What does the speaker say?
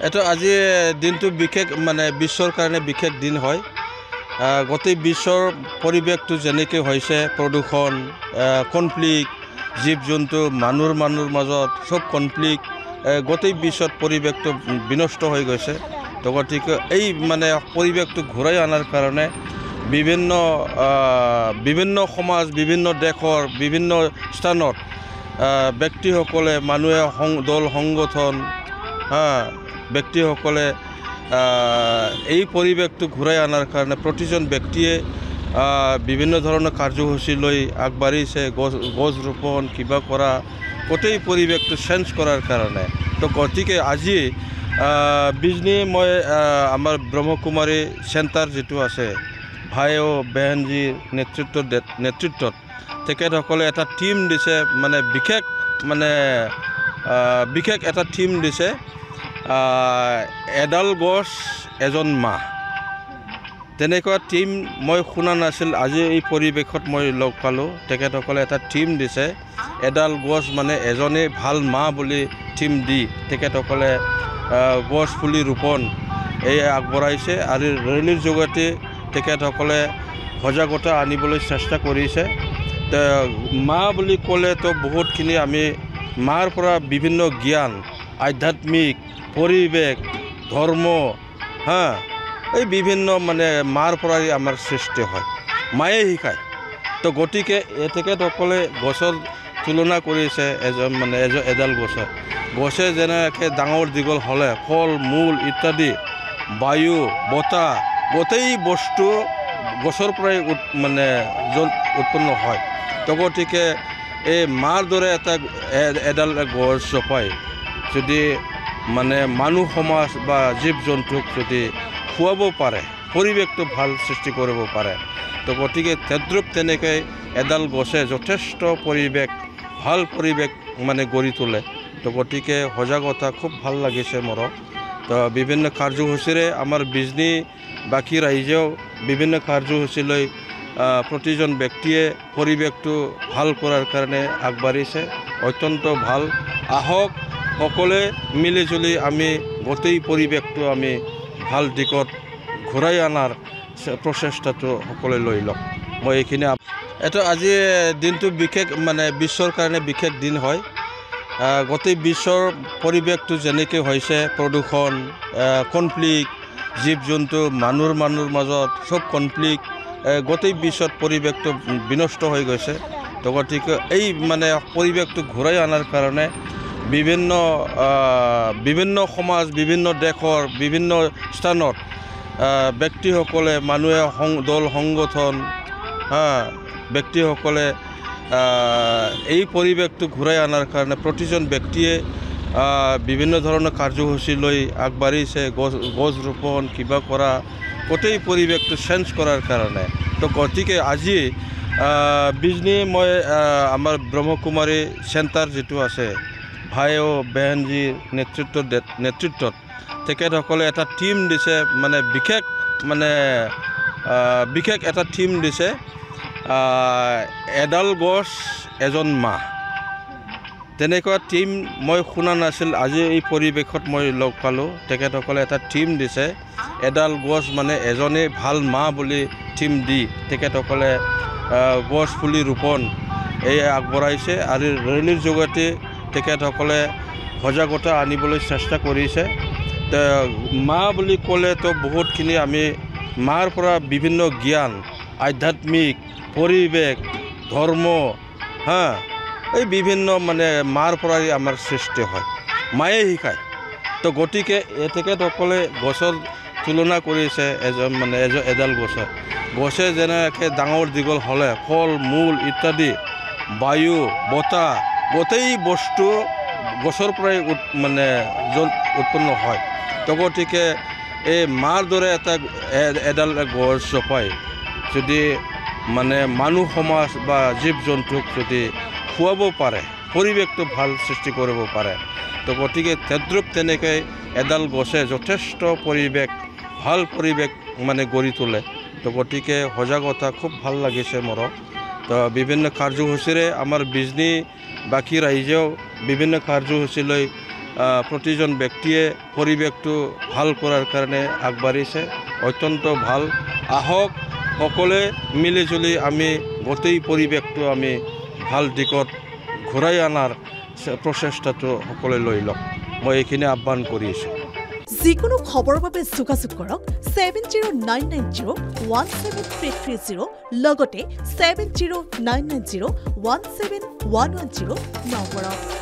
এটা আজি দিনটো বিশেষ মানে বিশ্বৰ কাৰণে বিশেষ দিন হয়। গোটেই বিশ্বৰ পৰিৱেশটো যেনেকৈ হৈছে প্ৰদূষণ, কনফ্লিক্ট, জীৱ জন্তু মানুহৰ মাজত চব কনফ্লিক্ট, গোটেই বিশ্বত পৰিৱেশটো বিনষ্ট হৈ গৈছে। তো গতিকে এই মানে পৰিৱেশটো ঘূৰাই অনাৰ কাৰণে বিভিন্ন সমাজ, বিভিন্ন দেশৰ বিভিন্ন স্থানত ব্যক্তিসকলে, মানুহে দল সংগঠন, ব্যক্তিসকলে এই পৰিৱেশটো ঘূৰাই অনাৰ কাৰণে প্ৰতিজন ব্যক্তিয়ে বিভিন্ন ধৰণৰ কাৰ্যসূচী লৈ আগবাঢ়িছে। গছ ৰোপণ কিবা কৰা, গোটেই পৰিৱেশটো চেঞ্জ কৰাৰ কাৰণে। তো গতিকে আজি বিজনী মই আমাৰ ব্ৰহ্মকুমাৰী চেণ্টাৰ যিটো আছে, ভাই ও বেহেনজীৰ নেতৃত্বত তেখেতসকলে এটা টীম দিছে, মানে বিশেষ এটা টীম দিছে, এডাল গছ এজন মাহ। তেনেকুৱা টীম মই শুনা নাছিল, আজি এই পৰিৱেশত মই লগ পালোঁ। তেখেতসকলে এটা টীম দিছে, এডাল গছ মানে এজনেই ভাল মাহ বুলি টীম দি তেখেতসকলে গছ পুলি ৰোপণ আগবঢ়াইছে আৰু ৰেলীৰ যোগেদি তেখেতসকলে সজাগতা আনিবলৈ চেষ্টা কৰিছে। মাহ বুলি ক'লেতো বহুতখিনি আমি মাৰ পৰা বিভিন্ন জ্ঞান, আধ্যাত্মিক, পৰিৱেশ, ধৰ্ম, এই বিভিন্ন মানে মাৰ পৰাই আমাৰ সৃষ্টি হয়, মায়ে শিকায়। তো গতিকে তেখেতসকলে গছৰ তুলনা কৰিছে এডাল গছে যেনেকৈ ডাঙৰ দীঘল হ'লে ফল মূল ইত্যাদি, বায়ু, বতাহ, গোটেই বস্তু গছৰ পৰাই উৎপন্ন হয়। তো গতিকে এই মাৰ দৰে এডাল গছ জপাই যদি মানে মানুহ সমাজ বা জীৱ জন্তুক যদি খুৱাব পাৰে, পৰিৱেশটো ভাল সৃষ্টি কৰিব পাৰে। তো গতিকে তদ্ৰূপ তেনেকৈ এডাল গছে যথেষ্ট ভাল পৰিৱেশ গঢ়ি তোলে। তো গতিকে সজাগতা খুব ভাল লাগিছে মোৰ। তো বিভিন্ন কাৰ্যসূচীৰে আমাৰ বিজনীবাসী ৰাইজেও বিভিন্ন কাৰ্যসূচী লৈ প্ৰতিজন ব্যক্তিয়ে পৰিৱেশটো ভাল কৰাৰ কাৰণে আগবাঢ়িছে। অত্যন্ত ভাল। আহক সকলোৱে মিলিজুলি আমি গোটেই পৰিৱেশটো আমি ভাল দিশত ঘূৰাই অনাৰ প্ৰচেষ্টাটো সকলোৱে লৈ লওক। মই এইখিনি এইটো আজি দিনটো বিশেষ মানে বিশ্বৰ কাৰণে বিশেষ দিন হয়। গোটেই বিশ্বৰ পৰিৱেশটো যেনেকৈ হৈছে প্ৰদূষণ, কনফ্লিক্ট, জীৱ জন্তু মানুহৰ মাজত চব কনফ্লিক্ট, গোটেই বিশ্বত পৰিৱেশটো বিনষ্ট হৈ গৈছে। তো গতিকে এই মানে পৰিৱেশটো ঘূৰাই অনাৰ কাৰণে বিভিন্ন সমাজ, বিভিন্ন দেশৰ বিভিন্ন স্থানত ব্যক্তিসকলে, মানুহে দল সংগঠন, ব্যক্তিসকলে এই পৰিৱেশটো ঘূৰাই অনাৰ কাৰণে প্ৰতিজন ব্যক্তিয়ে বিভিন্ন ধৰণৰ কাৰ্যসূচী লৈ আগবাঢ়িছে। গছ ৰোপণ কিবা কৰা, গোটেই পৰিৱেশটো চেঞ্জ কৰাৰ কাৰণে। তো গতিকে আজি বিজনী মই আমাৰ ব্ৰহ্মকুমাৰী চেণ্টাৰ যিটো আছে, ভাই ও বেহেনজীৰ নেতৃত্বত তেখেতসকলে এটা টীম দিছে, বিশেষ এটা টীম দিছে, এডাল গছ এজন মাহ। তেনেকুৱা টীম মই শুনা নাছিল, আজি এই পৰিৱেশত মই লগ পালোঁ। তেখেতসকলে এটা টীম দিছে, এডাল গছ মানে এজনেই ভাল মাহ বুলি টীম দি তেখেতসকলে গছ পুলি ৰোপণ আগবঢ়াইছে আৰু ৰেলীৰ যোগেদি তেখেতসকলে সজাগতা আনিবলৈ চেষ্টা কৰিছে। মাহ বুলি ক'লেতো বহুতখিনি আমি মাৰ পৰা বিভিন্ন জ্ঞান, আধ্যাত্মিক, পৰিৱেশ, ধৰ্ম, এই বিভিন্ন মানে মাৰ পৰাই আমাৰ সৃষ্টি হয়, মায়ে শিকায়। তো গতিকে তেখেতসকলে গছৰ তুলনা কৰিছে এডাল গছে যেনেকৈ ডাঙৰ দীঘল হ'লে ফল মূল ইত্যাদি, বায়ু, বতাহ, গোটেই বস্তু গছৰ পৰাই উৎপন্ন হয়। তো গতিকে এই মাৰ দৰে এডাল গছ জপাই যদি মানে মানুহ সমাজ বা জীৱ জন্তুক যদি খুৱাব পাৰে, পৰিৱেশটো ভাল সৃষ্টি কৰিব পাৰে। তো গতিকে তদ্ৰূপ তেনেকৈ এডাল গছে যথেষ্ট ভাল পৰিৱেশ গঢ়ি তোলে। তো গতিকে সজাগতা খুব ভাল লাগিছে মোৰ। তো বিভিন্ন কাৰ্যসূচীৰে আমাৰ বিজনীবাসী ৰাইজেও বিভিন্ন কাৰ্যসূচী লৈ প্ৰতিজন ব্যক্তিয়ে পৰিৱেশটো ভাল কৰাৰ কাৰণে আগবাঢ়িছে অত্যন্ত ভাল আহক সকলোৱে মিলিজুলি আমি গোটেই পৰিৱেশটো আমি ভাল দিশত ঘূৰাই অনাৰ প্ৰচেষ্টাটো সকলোৱে লৈ লওক মই এইখিনি আহ্বান কৰিছোঁ যিকোনো খবৰৰ বাবে যোগাযোগ কৰক 7099017330 লগতে 7099017110 নম্বৰত